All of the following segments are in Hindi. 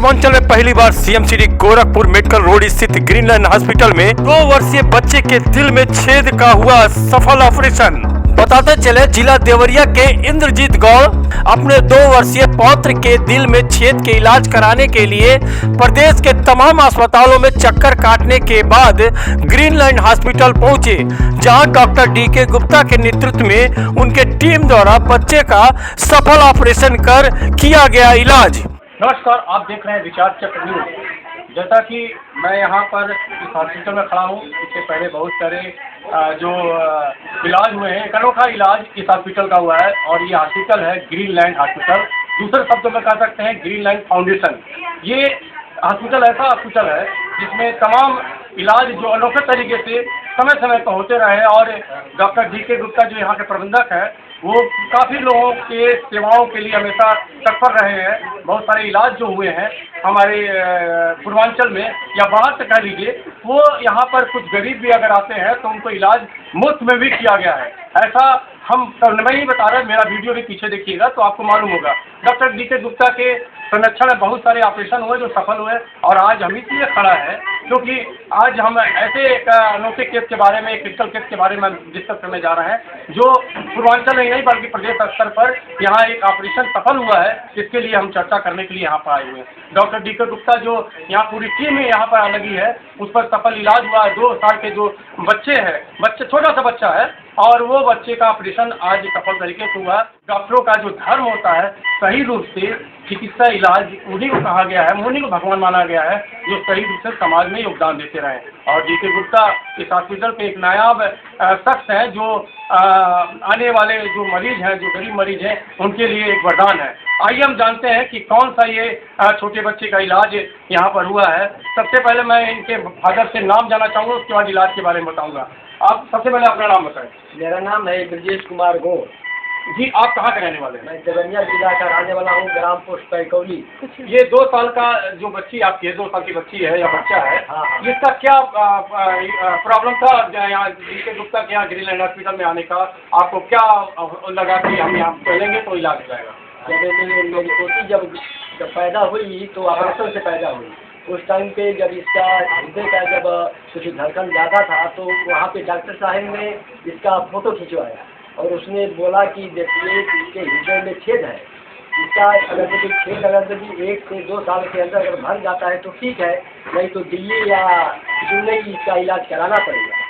पूर्वांचल में पहली बार CM Shri Gorakhpur medical road स्थित ग्रीनलैंड हॉस्पिटल में 2 वर्षीय बच्चे के दिल में छेद का हुआ सफल ऑपरेशन। बताते चले जिला देवरिया के इंद्रजीत गौड़ अपने 2 वर्षीय पौत्र के दिल में छेद के इलाज कराने के लिए प्रदेश के तमाम अस्पतालों में चक्कर काटने के बाद ग्रीनलैंड हॉस्पिटल पहुंचे, जहां डॉक्टर डीके गुप्ता के नेतृत्व में उनके टीम द्वारा बच्चे का सफल ऑपरेशन कर किया गया इलाज। नमस्कार, आप देख रहे हैं विचार चक्र न्यूज। जैसा कि मैं यहाँ पर इस हॉस्पिटल में खड़ा हूँ, इससे पहले बहुत सारे जो इलाज हुए हैं, एक अनोखा इलाज इस हॉस्पिटल का हुआ है और ये हॉस्पिटल है ग्रीनलैंड हॉस्पिटल। दूसरे शब्दों में कह सकते हैं ग्रीनलैंड फाउंडेशन। ये हॉस्पिटल ऐसा हॉस्पिटल है जिसमें तमाम इलाज जो अनोखे तरीके से समय समय पर होते रहे और डॉक्टर डीके गुप्ता जो यहाँ के प्रबंधक हैं वो काफ़ी लोगों के सेवाओं के लिए हमेशा तत्पर रहे हैं। बहुत सारे इलाज जो हुए हैं हमारे पूर्वांचल में या बाहर से कह लीजिए, वो यहाँ पर कुछ गरीब भी अगर आते हैं तो उनको इलाज मुफ्त में भी किया गया है। ऐसा हम मैं ही बता रहे हैं, मेरा वीडियो भी पीछे देखिएगा तो आपको मालूम होगा। डॉक्टर डीके गुप्ता के संरक्षण में बहुत सारे ऑपरेशन हुए जो सफल हुए और आज हम इसलिए खड़ा है क्योंकि आज हम ऐसे एक अनोखे केस के बारे में, एक क्रिटिकल केस के बारे में डिस्कस करने जा रहे हैं जो पूर्वांचल नहीं बल्कि प्रदेश स्तर पर यहाँ एक ऑपरेशन सफल हुआ है, जिसके लिए हम चर्चा करने के लिए यहाँ पर आए हुए हैं। डॉक्टर डीके गुप्ता जो यहाँ पूरी टीम यहाँ पर लगी है, उस पर सफल इलाज हुआ है। 2 साल के जो बच्चे छोटा सा बच्चा है और वो बच्चे का ऑपरेशन आज सफल तरीके से हुआ। डॉक्टरों का जो धर्म होता है, सही रूप से चिकित्सा इलाज उन्हीं को कहा गया है, उन्हीं को भगवान माना गया है जो सही रूप से समाज में योगदान देते रहे। और डीके गुप्ता इस हॉस्पिटल के एक नायाब शख्स हैं जो आने वाले जो मरीज हैं, जो गरीब मरीज हैं, उनके लिए एक वरदान है। आइए हम जानते हैं कि कौन सा ये छोटे बच्चे का इलाज यहाँ पर हुआ है। सबसे पहले मैं इनके फादर से नाम जानना चाहूँगा, उसके बाद इलाज के बारे में बताऊँगा। आप सबसे पहले अपना नाम बताएं। मेरा नाम है ब्रजेश कुमार गौड़ जी। आप कहाँ के रहने वाले हैं? मैं देवरिया जिला का रहने वाला हूँ, ग्राम पोस्ट पैकौली। ये 2 साल का जो बच्ची आपकी है, 2 साल की बच्ची है या बच्चा है, हाँ। इसका क्या प्रॉब्लम था यहाँ डीके गुप्ता के यहाँ ग्रीनलैंड हॉस्पिटल में आने का? आपको क्या लगा कि हम यहाँ चलेंगे तो इलाज हो जाएगा? मेरी पोती जब पैदा हुई तो ऑपरेशन से पैदा हुई। उस टाइम पे जब इसका हृदय का जब कुछ धड़कन ज़्यादा था तो वहाँ पे डॉक्टर साहब ने इसका फोटो खिंचवाया और उसने बोला कि देखिए इसके हृदय में छेद है। इसका अगर यदि छेद अगर यदि 1 से 2 साल के अंदर अगर भर जाता है तो ठीक है, नहीं तो दिल्ली या चेन्नई इसका इलाज कराना पड़ेगा।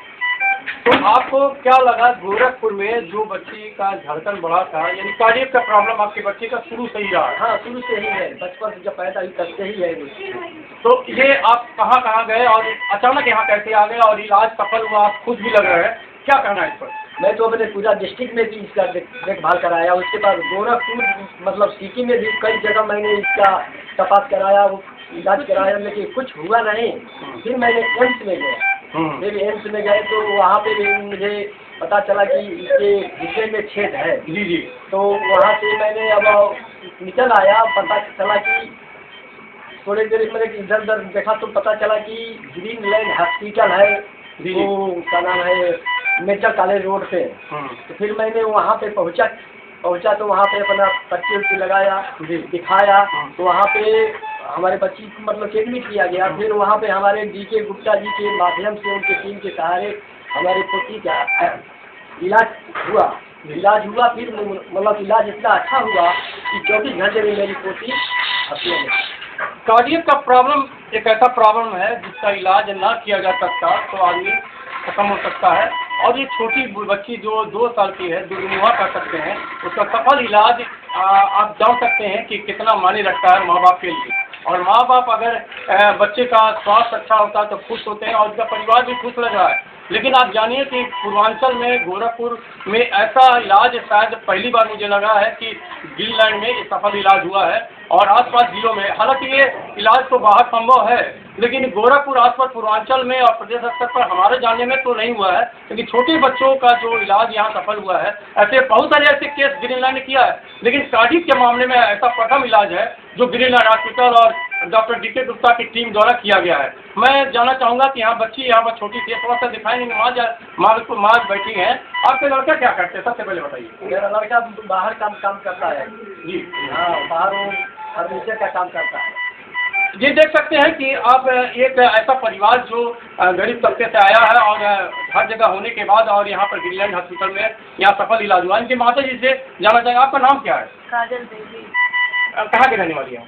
तो आपको क्या लगा गोरखपुर में जो बच्ची का धड़कन बढ़ा था, यानी कार्डियक का प्रॉब्लम आपके बच्चे का शुरू से ही रहा? हाँ, शुरू से ही है, बचपन से जब पैदा हुई तब से ही है। तो ये आप कहाँ गए और अचानक यहाँ कैसे आ गए और इलाज सफल हुआ? आप खुद भी लग रहे हैं, क्या कहना है इस पर? मैं तो अपने पूरा डिस्ट्रिक्ट में भी इसका देखभाल कराया, उसके बाद गोरखपुर मतलब सिटी में भी कई जगह मैंने इसका तपास कराया, वो इलाज कराया, लेकिन कुछ हुआ नहीं। फिर मैंने एम्स में गया। फिर एम्स में गए तो वहाँ पे भी मुझे पता चला कि इसके हृदय में छेद है। जी। तो वहाँ से मैंने अब निकल आया, पता चला कि थोड़ी देर मैंने इधर उधर देखा तो पता चला कि ग्रीनलैंड हॉस्पिटल है, वो क्या नाम है, मेडिकल कॉलेज रोड पे। तो फिर मैंने वहाँ पे पहुँचा तो वहाँ पे अपना पर्ची लगाया, दिखाया, तो वहाँ पे हमारे बच्ची को मतलब एडमिट किया गया। फिर वहाँ पे हमारे डीके गुप्ता जी के माध्यम से, उनके टीम के सहारे हमारे पोती का इलाज हुआ। फिर मतलब इलाज इतना अच्छा हुआ कि 24 घंटे में मेरी पोती अपने कार्डियक का प्रॉब्लम एक ऐसा प्रॉब्लम है जिसका इलाज ना किया जा सकता तो आदमी खत्म हो सकता है। और ये छोटी बच्ची जो 2 साल की है, दुर्मुहा कर सकते हैं, उसका सफल इलाज आप जान सकते हैं कि कितना मायने रखता है माँ बाप के लिए। और माँ बाप अगर बच्चे का स्वास्थ्य अच्छा होता है तो खुश होते हैं और उसका परिवार भी खुश लग रहा है। लेकिन आप जानिए कि पूर्वांचल में, गोरखपुर में ऐसा इलाज शायद पहली बार मुझे लगा है कि ग्रीनलैंड में सफल इलाज हुआ है और आसपास जिलों में। हालांकि ये इलाज तो बाहर संभव है, लेकिन गोरखपुर आसपास पूर्वांचल में और प्रदेश स्तर पर हमारे जानने में तो नहीं हुआ है। लेकिन छोटे बच्चों का जो इलाज यहाँ सफल हुआ है, ऐसे बहुत सारे ऐसे केस ग्रीनलैंड ने किया है, लेकिन कार्डियक के मामले में ऐसा प्रथम इलाज है जो ग्रीनलैंड हॉस्पिटल और डॉक्टर डीके गुप्ता की टीम द्वारा किया गया है। मैं जानना चाहूँगा कि यहाँ बच्ची यहाँ पर छोटी सी, थोड़ा सा दिखाएंगे, माँ बैठी हैं। आपके लड़का क्या करते हैं, सबसे पहले बताइए। मेरा लड़का बाहर काम करता है। जी। हाँ, बाहर वो फर्नीचर का काम करता है। ये देख सकते हैं कि आप एक ऐसा परिवार जो गरीब तबके से आया है और हर जगह होने के बाद और यहाँ पर ग्रीनलैंड हॉस्पिटल में यहाँ सफल इलाज हुआ। इनके माता जी से जानना चाहेंगे, आपका नाम क्या है? काजल देवी। कहाँ के रहने वाली है?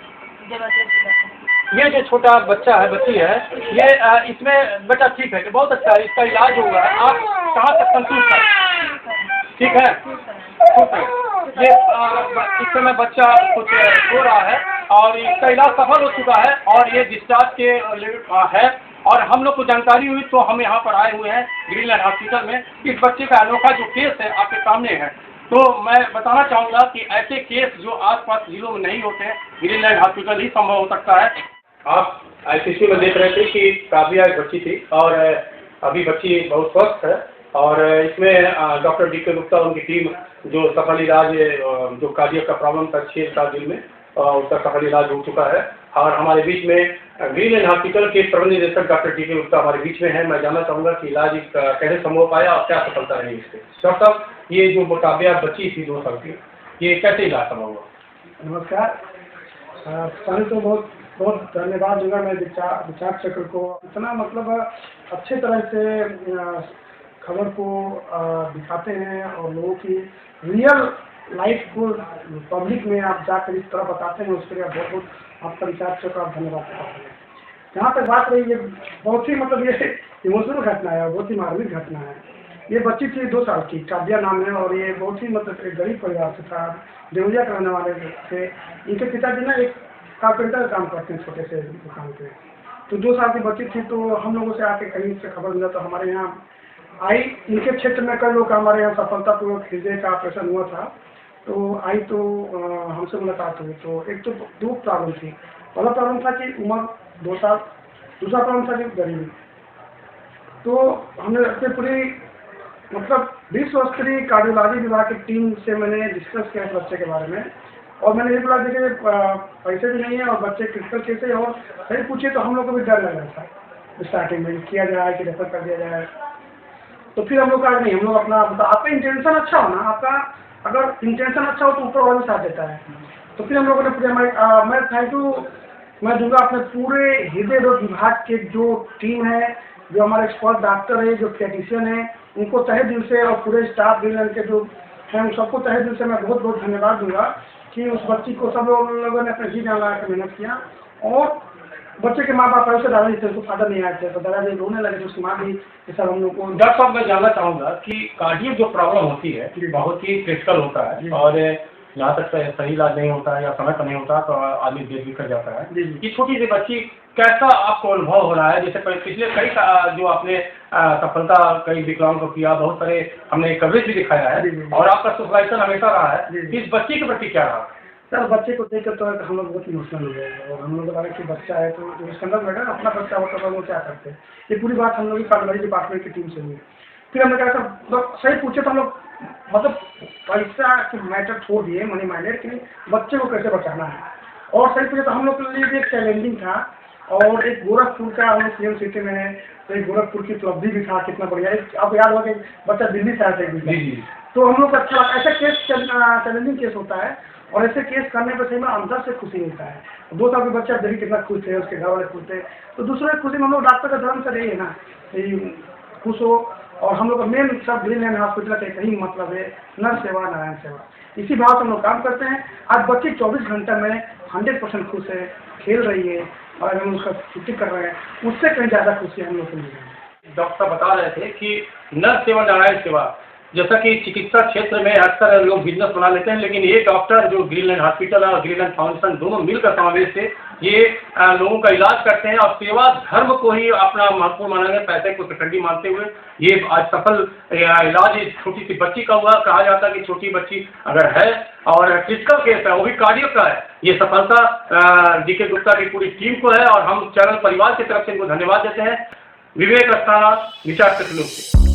जबलपुर। ये जो छोटा बच्चा है, बच्ची है, ये इसमें बच्चा ठीक है, बहुत अच्छा है, इसका इलाज हुआ है। आप कहाँ तक संतुष्ट हैं? ठीक है, ठीक है। ये इस समय बच्चा कुछ रो रहा है और इसका इलाज सफल हो चुका है और ये डिस्चार्ज के है। और हम लोग को जानकारी हुई तो हम यहाँ पर आए हुए हैं ग्रीनलैंड हॉस्पिटल में। इस बच्चे का अनोखा जो केस है आपके सामने है, तो मैं बताना चाहूँगा कि ऐसे केस जो आसपास जिलों में नहीं होते, ग्रीनलैंड हॉस्पिटल ही संभव हो सकता है। आप ICC में देख रहे थे कि काव्या एक बच्ची थी और अभी बच्ची बहुत स्वस्थ है और इसमें डॉक्टर DK गुप्ता उनकी टीम जो सफल इलाज जो कार्डियक का प्रॉब्लम था 6 साल दिन में उसका सफल इलाज हो चुका है। और हमारे बीच में ग्रीनलैंड हॉस्पिटल के प्रबंध निदेशक डॉक्टर DK गुप्ता हमारे बीच में है। मैं जानना चाहूँगा कि इलाज कैसे संभव पाया और क्या सफलता रही इससे। डॉक्टर साहब, ये जो काव्या बच्ची थी 2 साल की, ये कैसे इलाज संभव हुआ? नमस्कार। पहले तो बहुत बहुत धन्यवाद दूंगा मैं विचार चक्र को, इतना मतलब अच्छे तरह से खबर को दिखाते हैं और लोगों की रियल लाइफ को पब्लिक में आप जाकर इस तरह बताते हैं, उसके लिए बहुत बहुत आपका विचार चक्र आप धन्यवाद करते हैं। जहाँ तक बात रही, ये बहुत ही मतलब ये इमोशनल घटना है और बहुत ही मार्मिक घटना है। ये बच्ची थी 2 साल की, काव्या नाम है और ये बहुत ही मतलब एक गरीब परिवार से था, देवरिया के रहने वाले थे। इनके पिताजी ना एक कारपेंटर का काम करते हैं छोटे से दुकान पे। तो 2 साल की बच्ची थी, तो हम लोगों से आके कहीं से खबर मिला तो हमारे यहाँ आई। इनके क्षेत्र में कई लोग हमारे यहाँ सफलतापूर्वक हृदय का ऑपरेशन हुआ था, तो आई तो हमसे मुलाकात हुई। तो एक तो 2 प्रॉब्लम थी। पहला प्रॉब्लम था कि उम्र 2 साल, दूसरा प्रॉब्लम था कि गरीबी। तो हमने अपने पूरी मतलब विश्व स्तरीय कार्डियोलॉजी विभाग की टीम से मैंने डिस्कस किया बच्चे के बारे में और मैंने ये बोला देखिए पैसे भी नहीं है और बच्चे क्रिटिकल केस है और सही पूछिए तो हम लोग को भी डर लग रहा था स्टार्टिंग में किया जाए कि रेफर कर दिया जाए। तो फिर हम लोग कहा नहीं, हम लोग अपना आपका इंटेंशन अच्छा हो ना, आपका अगर इंटेंशन अच्छा हो तो ऊपर वाला भी साथ देता है। तो फिर हम लोगों ने पूरे मैं थैंक यू मैं दूंगा अपने पूरे हृदय रोग विभाग के जो टीम है, जो हमारे एक्सपर्ट डॉक्टर है, जो टेक्नीशियन है, उनको तहे दिल से और पूरे स्टाफ ग्रीनलैंड के जो हैं उन सबको तहे दिल से मैं बहुत बहुत धन्यवाद दूंगा कि उस बच्ची को सब लोगों ने अपने जी जान लगा कर मेहनत किया। और बच्चे के माँ बाप ऐसे दादाजी थे, उसको फादर नहीं आए थे, तो दादाजी रोने लगे तो उसकी माँ भी सब हम लोग को। डॉक्टर साहब, मैं जानना चाहूँगा कि कार्डियक जो प्रॉब्लम होती है बहुत ही क्रिटिकल होता है और यहाँ तक सही इलाज नहीं होता है या समय पर नहीं होता तो आदमी देर भी कर जाता है। ये छोटी सी बच्ची कैसा आपको अनुभव हो रहा है? जैसे पिछले कई जो आपने सफलता कई विकलांग को किया, बहुत सारे हमने कवरेज भी दिखाया है और आपका सुपरवाइजर हमेशा रहा है, इस बच्चे के प्रति क्या रहा? सर बच्चे को देख कर तो हम लोग बहुत इमोशनल हो गए और हम लोग को लगा कि बच्चा है तो उसके अंदर बेटा अपना बच्चा होता तो हम लोग क्या करते। ये पूरी बात हम लोग कार्डियोलॉजी डिपार्टमेंट की टीम से हुई। फिर हमने कहा सर सही पूछे तो हम लोग मतलब पैसा की मैटर छोड़ दिए, मनी माइंडेड कि बच्चे को कैसे बचाना है। और सही पूछे तो हम लोग के लिए भी एक चैलेंजिंग था और एक गोरखपुर का हम लोग CM सिटी में है तो एक गोरखपुर की उपलब्धि भी था, कितना बढ़िया। आप याद होगा कि बच्चा दिल्ली से आया था, तो हम लोग अच्छा ऐसा केस चैलेंजिंग केस होता है और ऐसे केस करने पर सही में अंदर से खुशी मिलता है। 2 साल के बच्चा दिल्ली कितना खुश थे, उसके घर वाले खुश थे, तो दूसरे खुशी में हम लोग डॉक्टर का धर्म से रही है ना, खुश हो। और हम लोग का मेन सब ग्रीनलैंड हॉस्पिटल का एक ही मतलब है, नर सेवा नारायण सेवा, इसी भाव से हम लोग काम करते हैं। आज बच्ची 24 घंटे में 100% खुश है, खेल रही है और हम उसका छुट्टी कर रहे हैं, उससे कहीं ज़्यादा खुशी हम लोग को मिल रही है। डॉक्टर बता रहे थे कि नर सेवा नारायण सेवा, जैसा कि चिकित्सा क्षेत्र में अक्सर लोग बिजनेस बना लेते हैं, लेकिन ये डॉक्टर जो ग्रीनलैंड हॉस्पिटल और ग्रीनलैंड फाउंडेशन दोनों मिलकर समावेश से ये लोगों का इलाज करते हैं और सेवा धर्म को ही अपना महत्वपूर्ण मानेंगे, पैसे को सेकेंडरी मानते हुए ये आज सफल इलाज छोटी सी बच्ची का हुआ। कहा जाता है कि छोटी बच्ची अगर है और क्रिटिकल केस है वो भी कार्डियक का है, ये सफलता DK गुप्ता की पूरी टीम को है और हम चैनल परिवार की तरफ से इनको धन्यवाद देते हैं। विवेक अस्थाना, विचार से।